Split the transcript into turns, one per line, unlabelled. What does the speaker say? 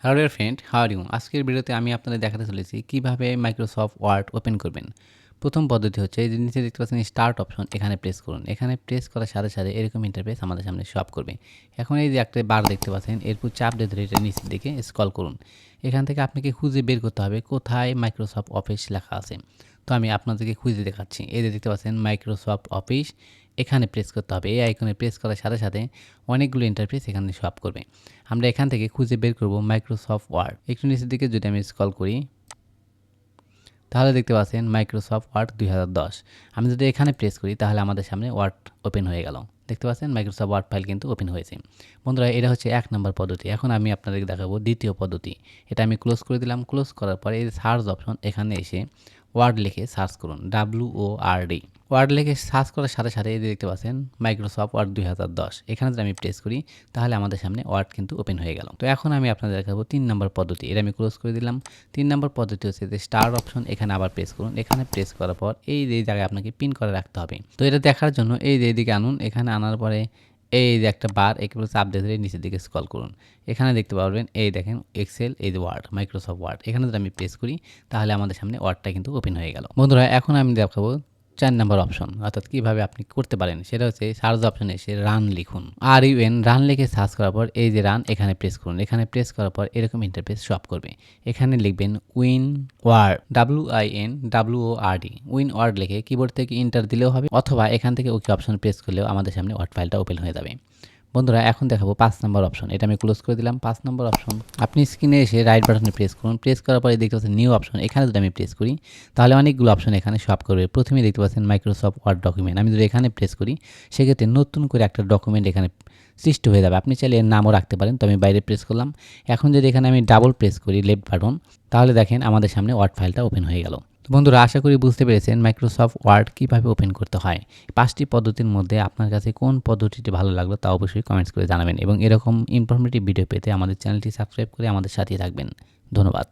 Hello dear friend, how are you? আজকের ভিডিওতে আমি আপনাদের দেখাতে চলেছি কিভাবে মাইক্রোসফট ওয়ার্ড ওপেন করবেন। প্রথম পদ্ধতি হচ্ছে এই যে নিচে দেখতে পাচ্ছেন স্টার্ট অপশন, এখানে প্রেস করুন। এখানে প্রেস করার সাথে সাথে এরকম ইন্টারফেস আমাদের সামনে শো আপ করবে। এখন এই যে একটা বার দেখতে পাচ্ছেন, এরপর চাপ দিয়ে ধরে এটা নিচের দিকে স্ক্রল করুন। এখান থেকে আপনাকে খুঁজে বের করতে হবে কোথায় মাইক্রোসফট অফিস লেখা আছে। তো আমি আপনাদেরকে খুঁজে দেখাচ্ছি। এই যে দেখতে পাচ্ছেন মাইক্রোসফট অফিস, এখানে প্রেস করতে হবে। এই আইকনে প্রেস করার সাথে সাথে অনেকগুলো ইন্টারফেস এখানে শো আপ করবে। আমরা এখান থেকে খুঁজে বের করব মাইক্রোসফট ওয়ার্ড। একটু নিচের দিকে যদি আমি স্ক্রল করি, তাহলে দেখতে পাচ্ছেন মাইক্রোসফট ওয়ার্ড 2010। আমি যদি এখানে প্রেস করি তাহলে আমাদের সামনে ওয়ার্ড ওপেন হয়ে গেল। দেখতে পাচ্ছেন মাইক্রোসফট ওয়ার্ড ফাইল কিন্তু ওপেন হয়েছে। বন্ধুরা, এটা হচ্ছে 1 নম্বর পদ্ধতি। এখন আমি আপনাদেরকে দেখাবো দ্বিতীয় পদ্ধতি। এটা আমি ক্লোজ করে দিলাম। ক্লোজ করার পরে এই সার্চ অপশন, এখানে এসে ওয়ার্ড লিখে সার্চ করুন, WORD। ওয়ার্ড লিখে সার্চ করার সাথে সাথে এই যে দেখতে পাচ্ছেন মাইক্রোসফট ওয়ার্ড 2010। এখানে যদি আমি প্রেস করি তাহলে আমাদের সামনে ওয়ার্ড কিন্তু ওপেন হয়ে গেল। তো এখন আমি আপনাদের দেখাবো 3 নম্বর পদ্ধতি। এটা আমি ক্লোজ করে দিলাম। 3 নম্বর পদ্ধতি হচ্ছে যে স্টার অপশন, এখানে আবার প্রেস করুন। এখানে প্রেস করার পর এই যে জায়গায় আপনাকে পিন করে রাখতে হবে। তো এটা দেখার জন্য এই যে এদিকে আনুন। এখানে আনার পরে এই যে একটা বার একেবারে চাপ দিয়ে ধরে নিচের দিকে স্ক্রল করুন। এখানে দেখতে পারবেন এই দেখেন এক্সেল, এই যে ওয়ার্ড, মাইক্রোসফট ওয়ার্ড। এখানে যদি আমি প্রেস করি তাহলে আমাদের সামনে ওয়ার্ডটা কিন্তু ওপেন হয়ে গেল। বন্ধুরা, এখন আমি দেখাবো 4 নম্বর অপশন, অর্থাৎ কিভাবে আপনি করতে পারেন। সেটা হচ্ছে সার্চ অপশনে এসে রান লিখুন। RUN, রান লিখে সার্চ করার পর এই যে রান, এখানে প্রেস করুন। এখানে প্রেস করার পর এরকম ইন্টারফেস শো আপ করবে। এখানে লিখবেন Win Word, WINWORD। Win Word লিখে কিবোর্ড থেকে ইন্টার দিলেও হবে, অথবা এখান থেকে ওকে অপশন প্রেস করলেও আমাদের সামনে ওয়ার্ড ফাইলটা ওপেন হয়ে যাবে। বন্ধুরা, এখন দেখাবো 5 নম্বর অপশন। এটা আমি ক্লোজ করে দিলাম। 5 নম্বর অপশন, আপনি স্ক্রিনে এসে রাইট বাটনে প্রেস করুন। প্রেস করার পরে দেখতে পাচ্ছেন নিউ অপশন। এখানে যদি আমি প্রেস করি তাহলে অনেকগুলো অপশন এখানে শো আপ করবে। প্রথমেই দেখতে পাচ্ছেন মাইক্রোসফট ওয়ার্ড ডকুমেন্ট। আমি যদি এখানে প্রেস করি সেক্ষেত্রে নতুন করে একটা ডকুমেন্ট এখানে সৃষ্টি হয়ে যাবে। আপনি চাইলে এর নামও রাখতে পারেন, তো আমি বাইরে প্রেস করলাম। এখন যদি এখানে আমি ডাবল প্রেস করি লেফট বাটন, তাহলে দেখেন আমাদের সামনে ওয়ার্ড ফাইলটা ওপেন হয়ে গেল। তো বন্ধুরা, আশা করি বুঝতে পেরেছেন মাইক্রোসফট ওয়ার্ড কীভাবে ওপেন করতে হয়। 5টি পদ্ধতির মধ্যে আপনার কাছে কোন পদ্ধতিটি ভালো লাগলো তা অবশ্যই কমেন্টস করে জানাবেন, এবং এরকম ইনফরমেটিভ ভিডিও পেতে আমাদের চ্যানেলটি সাবস্ক্রাইব করে আমাদের সাথেই থাকবেন। ধন্যবাদ।